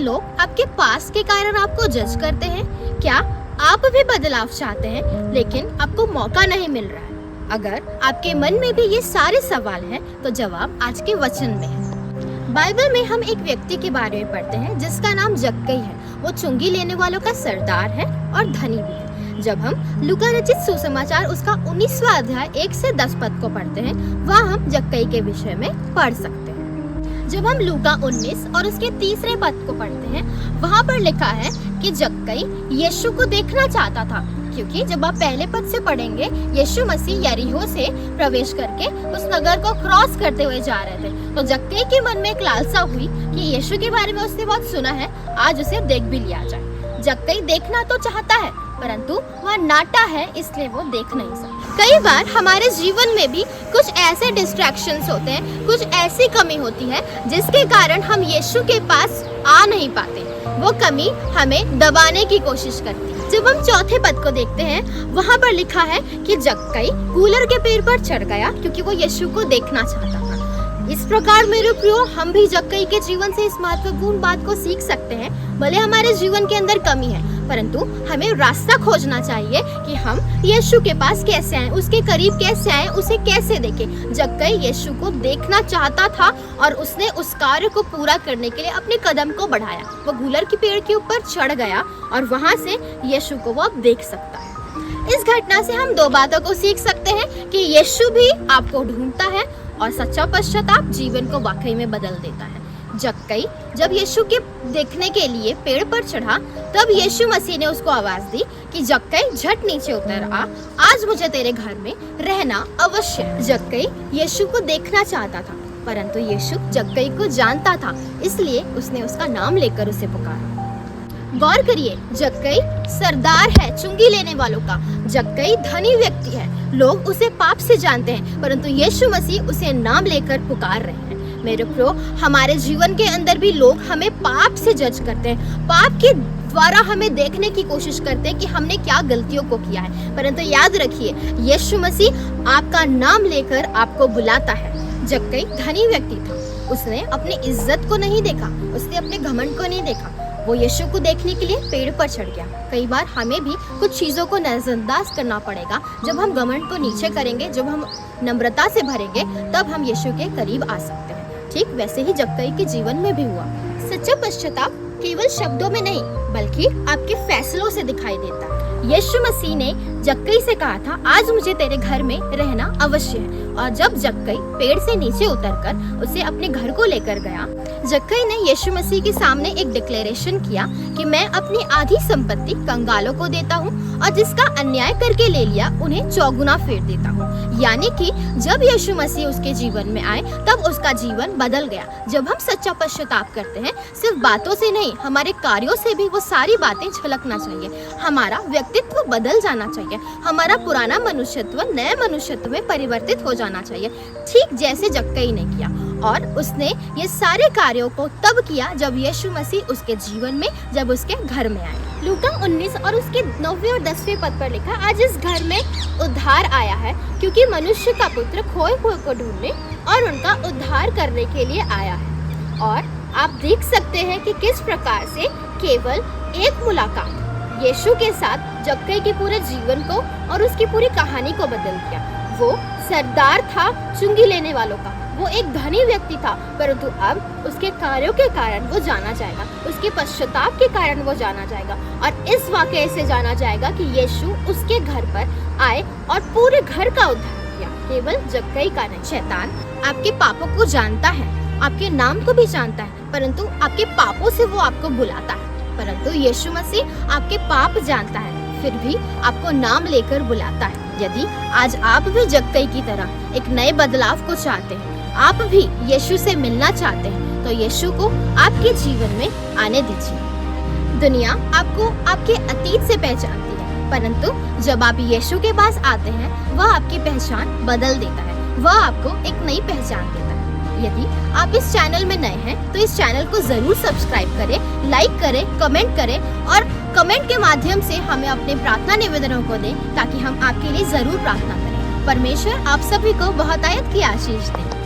लोग आपके पास के कारण आपको जज करते हैं? क्या आप भी बदलाव चाहते हैं लेकिन आपको मौका नहीं मिल रहा है? अगर आपके मन में भी ये सारे सवाल हैं तो जवाब आज के वचन में है। बाइबल में हम एक व्यक्ति के बारे में पढ़ते हैं जिसका नाम जक्कई है। वो चुंगी लेने वालों का सरदार है और धनी भी है। जब हम लूका रचित सुसमाचार उसका 19वां अध्याय 1 से 10 पद को पढ़ते हैं, वहाँ हम जक्कई के विषय में पढ़ सकते हैं। जब हम लूका 19 और उसके 3 पद को पढ़ते हैं, वहाँ पर लिखा है कि जक्कई यीशु को देखना चाहता था, क्योंकि जब आप पहले पद से पढ़ेंगे, यीशु मसीह यरीहो से प्रवेश करके उस नगर को क्रॉस करते हुए जा रहे थे। तो जक्कई के मन में एक लालसा हुई कि यीशु के बारे में उसने बहुत सुना है, आज उसे देख भी लिया जाए। जक्कई देखना तो चाहता है, परंतु वह नाटा है, इसलिए वो देख नहीं सकता। कई बार हमारे जीवन में भी कुछ ऐसे डिस्ट्रैक्शंस होते हैं, कुछ ऐसी कमी होती है जिसके कारण हम यीशु के पास आ नहीं पाते। वो कमी हमें दबाने की कोशिश करती है। जब हम 4 पद को देखते हैं, वहाँ पर लिखा है कि जक्कई कूलर के पेड़ पर चढ़ गया क्योंकि वो यीशु को देखना चाहता था। इस प्रकार मेरे प्रियो, हम भी जक्कई के जीवन से इस महत्वपूर्ण बात को सीख सकते हैं। भले हमारे जीवन के अंदर कमी है, परंतु हमें रास्ता खोजना चाहिए कि हम यीशु के पास कैसे आएं, उसके करीब कैसे आएं, उसे कैसे देखें। जक्कई यीशु को देखना चाहता था और उसने उस कार्य को पूरा करने के लिए अपने कदम को बढ़ाया। वो गूलर के पेड़ के ऊपर चढ़ गया और वहां से यीशु को वो अब देख सकता है। इस घटना से हम 2 बातों को सीख सकते हैं कि यीशु भी आपको ढूंढता है और सच्चा पश्चाताप जीवन को वाकई में बदल देता है। जक्कई जब यीशु के देखने के लिए पेड़ पर चढ़ा, तब यीशु मसीह ने उसको आवाज दी कि जक्कई झट नीचे उतर आ, आज मुझे तेरे घर में रहना अवश्य है। जक्कई यीशु को देखना चाहता था, परंतु यीशु जक्कई को जानता था, इसलिए उसने उसका नाम लेकर उसे पुकारा। गौर करिए, जक्कई सरदार है चुंगी लेने वालों का। जक्कई धनी व्यक्ति है, लोग उसे पाप से जानते हैं, परंतु यीशु मसीह उसे नाम लेकर पुकार रहे हैं। मेरे प्रियो, हमारे जीवन के अंदर भी लोग हमें पाप से जज करते हैं, पाप के द्वारा हमें देखने की कोशिश करते हैं कि हमने क्या गलतियों को किया है। परंतु याद रखिए, यीशु मसीह आपका नाम लेकर आपको बुलाता है। जक्कई धनी व्यक्ति था, उसने अपनी इज्जत को नहीं देखा, उसने अपने घमंड को नहीं देखा। वो यीशु को देखने के लिए पेड़ पर चढ़ गया। कई बार हमें भी कुछ चीज़ों को नजरअंदाज करना पड़ेगा। जब हम घमंड को नीचे करेंगे, जब हम नम्रता से भरेंगे, तब हम यीशु के करीब आ सकते हैं। ठीक वैसे ही जक्कई के जीवन में भी हुआ। सच्चा पश्चाताप केवल शब्दों में नहीं, बल्कि आपके फैसलों से दिखाई देता है। यीशु मसीह ने जक्कई से कहा था, आज मुझे तेरे घर में रहना अवश्य है। और जब जक्कई पेड़ से नीचे उतरकर उसे अपने घर को लेकर गया, जक्कई ने यीशु मसीह के सामने एक डिक्लेरेशन किया कि मैं अपनी आधी संपत्ति कंगालों को देता हूँ और जिसका अन्याय करके ले लिया उन्हें 4 गुना फेर देता हूँ। यानी कि जब यीशु मसीह उसके जीवन में आए, तब उसका जीवन बदल गया। जब हम सच्चा पश्चाताप करते हैं, सिर्फ बातों से नहीं, हमारे कार्यों से भी वो सारी बातें झलकना चाहिए। हमारा व्यक्तित्व बदल जाना चाहिए, हमारा पुराना मनुष्यत्व नए मनुष्यत्व में परिवर्तित हो जाना चाहिए, ठीक जैसे जक्कई ने किया। और उसने ये सारे कार्यों को तब किया जब यीशु मसीह उसके जीवन में, जब उसके घर में आए। लूका 19 और उसके 9वें और 10वें पद पर लिखा, आज इस घर में उद्धार आया है, क्योंकि मनुष्य का पुत्र खोए हुए को ढूंढने और उनका उद्धार करने के लिए आया है। और आप देख सकते हैं कि किस प्रकार से केवल एक मुलाकात यीशु के साथ जक्कई के पूरे जीवन को और उसकी पूरी कहानी को बदल दिया। वो सरदार था चुंगी लेने वालों का, वो एक धनी व्यक्ति था, परंतु अब उसके कार्यों के कारण वो जाना जाएगा, उसके पश्चाताप के कारण वो जाना जाएगा। और इस वाकये से जाना जाएगा कि यीशु उसके घर पर आए और पूरे घर का उद्धार किया, केवल जक्कई का नहीं। शैतान आपके पापों को जानता है, आपके नाम को भी जानता है, परंतु आपके पापों से वो आपको बुलाता है। परंतु यीशु मसीह आपके पाप जानता है, फिर भी आपको नाम लेकर बुलाता है। यदि आज आप भी जक्कई की तरह एक नए बदलाव को चाहते हैं, आप भी यीशु से मिलना चाहते हैं, तो यीशु को आपके जीवन में आने दीजिए। दुनिया आपको आपके अतीत से पहचानती है, परंतु जब आप यीशु के पास आते हैं, वह आपकी पहचान बदल देता है, वह आपको एक नई पहचान देता है। यदि आप इस चैनल में नए हैं, तो इस चैनल को जरूर सब्सक्राइब करें, लाइक करें, कमेंट करें और कमेंट के माध्यम से हमें अपने प्रार्थना निवेदनों को दें, ताकि हम आपके लिए जरूर प्रार्थना करें। परमेश्वर आप सभी को बहुतायत की आशीष दे।